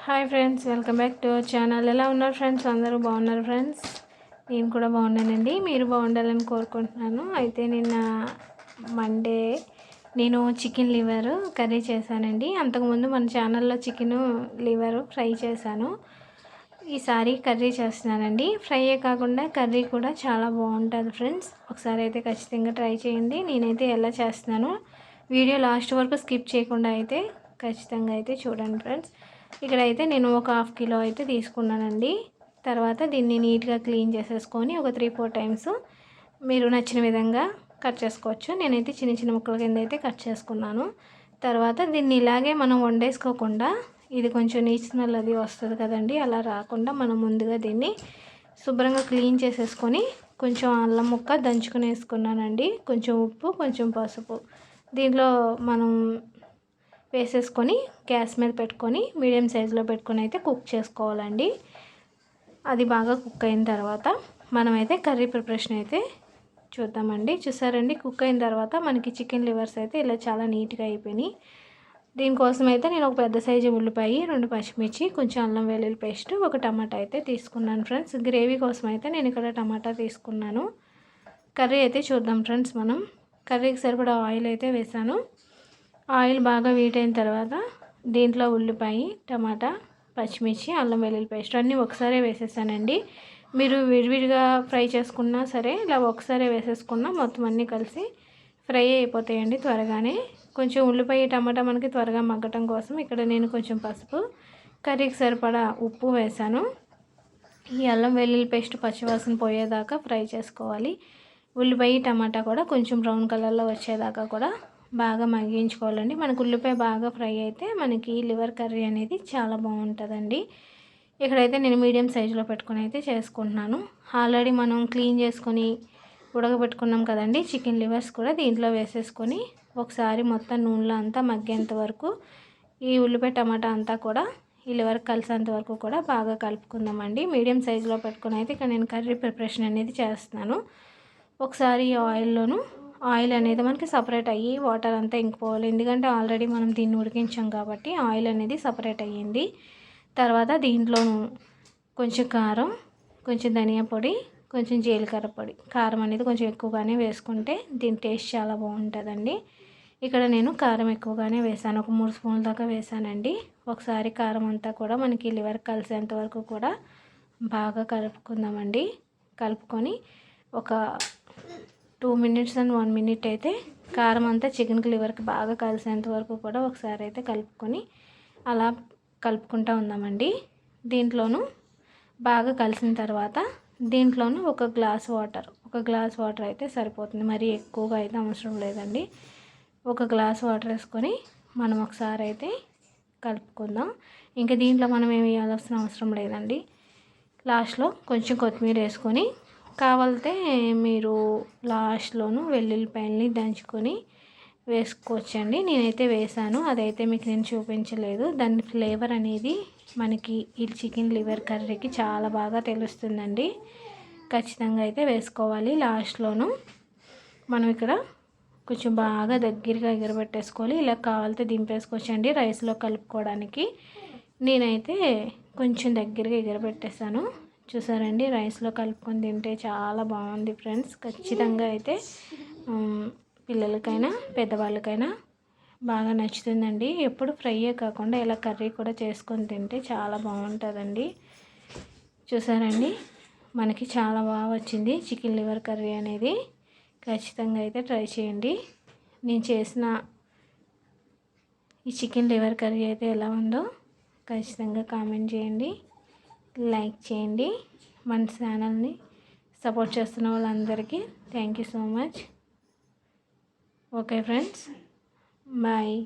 Hi friends, welcome back to our channel. ఎలా ఉన్నారు friends? అందరూ బాగున్నారు ఫ్రెండ్స్. నేను కూడా బాగున్నానండి. మీరు బాగుండాలని కోరుకుంటున్నాను. అయితే నిన్న మండే నేను చికెన్ లివర్ కర్రీ చేశానండి. అంతకుముందు మన ఛానల్లో చికెన్ లివర్ ఫ్రై చేశాను. ఈసారి కర్రీ చేస్తున్నానండి. ఫ్రైయే కాకుండా కర్రీ కూడా చాలా బాగుంటుంది ఫ్రెండ్స్. ఒకసారి అయితే ఖచ్చితంగా ట్రై చేయండి. నేనైతే ఎలా చేస్తున్నానో వీడియో లాస్ట్ వరకు స్కిప్ చేయకుండా అయితే ఖచ్చితంగా అయితే చూడండి ఫ్రెండ్స్. ఇక్కడైతే నేను ఒక 1/2 కిలో అయితే తీసుకున్నానండి. తర్వాత దీన్ని నీట్గా క్లీన్ చేసేసుకొని ఒక 3-4 టైమ్స్ మీరు నచ్చిన విధంగా కట్ చేసుకోవచ్చు. నేనైతే చిన్న చిన్న ముక్కల కింద అయితే కట్ చేసుకున్నాను. తర్వాత దీన్ని ఇలాగే మనం వండేసుకోకుండా, ఇది కొంచెం నీచు స్మెల్ అది వస్తుంది కదండి, అలా రాకుండా మనం ముందుగా దీన్ని శుభ్రంగా క్లీన్ చేసేసుకొని కొంచెం అల్లం ముక్క దంచుకుని వేసుకున్నానండి. కొంచెం ఉప్పు, కొంచెం పసుపు దీంట్లో మనం వేసేసుకొని గ్యాస్ మీద పెట్టుకొని మీడియం సైజులో పెట్టుకొని అయితే కుక్ చేసుకోవాలండి. అది బాగా కుక్ అయిన తర్వాత మనమైతే కర్రీ ప్రిపరేషన్ అయితే చూద్దామండి. చూసారండి, కుక్ అయిన తర్వాత మనకి చికెన్ లివర్స్ అయితే ఇలా చాలా నీట్గా అయిపోయినాయి. దీనికోసం అయితే నేను ఒక పెద్ద సైజు ఉల్లిపాయ, 2 పచ్చిమిర్చి, కొంచెం అల్లం వెల్లుల్లి పేస్ట్, ఒక టమాటా అయితే తీసుకున్నాను ఫ్రెండ్స్. గ్రేవీ కోసం అయితే నేను ఇక్కడ టమాటా తీసుకున్నాను. కర్రీ అయితే చూద్దాం ఫ్రెండ్స్. మనం కర్రీకి సరిపడా ఆయిల్ అయితే వేసాను. ఆయిల్ బాగా వీటైన తర్వాత దీంట్లో ఉల్లిపాయ, టమాటా, పచ్చిమిర్చి, అల్లం వెల్లుల్లి పేస్ట్ అన్నీ ఒకసారి వేసేసానండి. మీరు విడివిడిగా ఫ్రై చేసుకున్నా సరే, ఇలా ఒకసారి వేసేసుకున్నా మొత్తం అన్నీ కలిసి ఫ్రై అయిపోతాయండి త్వరగానే. కొంచెం ఉల్లిపాయ, టమాటా మనకి త్వరగా మగ్గటం కోసం ఇక్కడ నేను కొంచెం పసుపు, కర్రీకి సరిపడా ఉప్పు వేసాను. ఈ అల్లం వెల్లుల్లి పేస్ట్ పచ్చివాసన పోయేదాకా ఫ్రై చేసుకోవాలి. ఉల్లిపాయ, టమాటా కూడా కొంచెం బ్రౌన్ కలర్లో వచ్చేదాకా కూడా బాగా మగ్గించుకోవాలండి. మనకు ఉల్లిపాయ బాగా ఫ్రై అయితే మనకి లివర్ కర్రీ అనేది చాలా బాగుంటుందండి. ఇక్కడైతే నేను మీడియం సైజులో పెట్టుకొని అయితే చేసుకుంటున్నాను. ఆల్రెడీ మనం క్లీన్ చేసుకొని ఉడకబెట్టుకున్నాం కదండి చికెన్ లివర్స్ కూడా దీంట్లో వేసేసుకొని ఒకసారి మొత్తం నూనెలో అంతా మగ్గేంత వరకు ఈ ఉల్లిపాయ, టమాటా అంతా కూడా ఈ లివర్ కలిసేంత వరకు కూడా బాగా కలుపుకుందామండి. మీడియం సైజులో పెట్టుకొని అయితే ఇక్కడ నేను కర్రీ ప్రిపరేషన్ అనేది చేస్తున్నాను. ఒకసారి ఆయిల్ అనేది మనకి సపరేట్ అయ్యి వాటర్ అంతా ఇంకిపోవాలి. ఎందుకంటే ఆల్రెడీ మనం దీన్ని ఉడికించాం కాబట్టి ఆయిల్ అనేది సపరేట్ అయ్యింది. తర్వాత దీంట్లోనూ కొంచెం కారం, కొంచెం ధనియా పొడి, కొంచెం జీలకర్ర పొడి, కారం అనేది కొంచెం ఎక్కువగానే వేసుకుంటే దీని టేస్ట్ చాలా బాగుంటుందండి. ఇక్కడ నేను కారం ఎక్కువగానే వేసాను, ఒక 3 స్పూన్ల దాకా వేసానండి. ఒకసారి కారం అంతా కూడా మనకి లివర్ కలిసేంత వరకు కూడా బాగా కలుపుకుందామండి. కలుపుకొని ఒక 2 minutes and 1 minute అయితే కారం అంతా చికెన్కి లివర్కి బాగా కలిసేంత వరకు కూడా ఒకసారి అయితే కలుపుకొని అలా కలుపుకుంటూ ఉందామండి. దీంట్లోనూ బాగా కలిసిన తర్వాత దీంట్లోనూ ఒక గ్లాస్ వాటర్ అయితే సరిపోతుంది. మరీ ఎక్కువగా అయితే అవసరం లేదండి. ఒక గ్లాస్ వాటర్ వేసుకొని మనం ఒకసారి అయితే కలుపుకుందాం. ఇంకా దీంట్లో మనం ఏమి వేయాల్సిన అవసరం లేదండి. లాస్ట్లో కొంచెం కొత్తిమీర వేసుకొని కావాలితే మీరు లాస్ట్లోనూ వెల్లుల్లిపాయల్ని దంచుకొని వేసుకోవచ్చండి. నేనైతే వేసాను, అదైతే మీకు నేను చూపించలేదు. దాని ఫ్లేవర్ అనేది మనకి ఈ చికెన్ లివర్ కర్రీకి చాలా బాగా తెలుస్తుందండి. ఖచ్చితంగా అయితే వేసుకోవాలి. లాస్ట్లోనూ మనం ఇక్కడ కొంచెం బాగా దగ్గరగా ఎగరబెట్టేసుకోవాలి. ఇలా కావాలితే దింపేసుకోవచ్చండి రైస్లో కలుపుకోవడానికి. నేనైతే కొంచెం దగ్గరగా ఎగరబెట్టేసాను. చూసారండి, రైస్లో కలుపుకొని తింటే చాలా బాగుంది ఫ్రెండ్స్. ఖచ్చితంగా అయితే పిల్లలకైనా పెద్దవాళ్ళకైనా బాగా నచ్చుతుందండి. ఎప్పుడు ఫ్రైయే కాకుండా ఇలా కర్రీ కూడా చేసుకొని తింటే చాలా బాగుంటుందండి. చూసారండి, మనకి చాలా బాగా వచ్చింది చికెన్ లివర్ కర్రీ అనేది. ఖచ్చితంగా అయితే ట్రై చేయండి. నేను చేసిన ఈ చికెన్ లివర్ కర్రీ అయితే ఎలా ఉందో ఖచ్చితంగా కామెంట్ చేయండి, లైక్ చేయండి. మన ఛానల్ని సపోర్ట్ చేస్తున్న వాళ్ళందరికీ thank you so much. Okay friends, bye.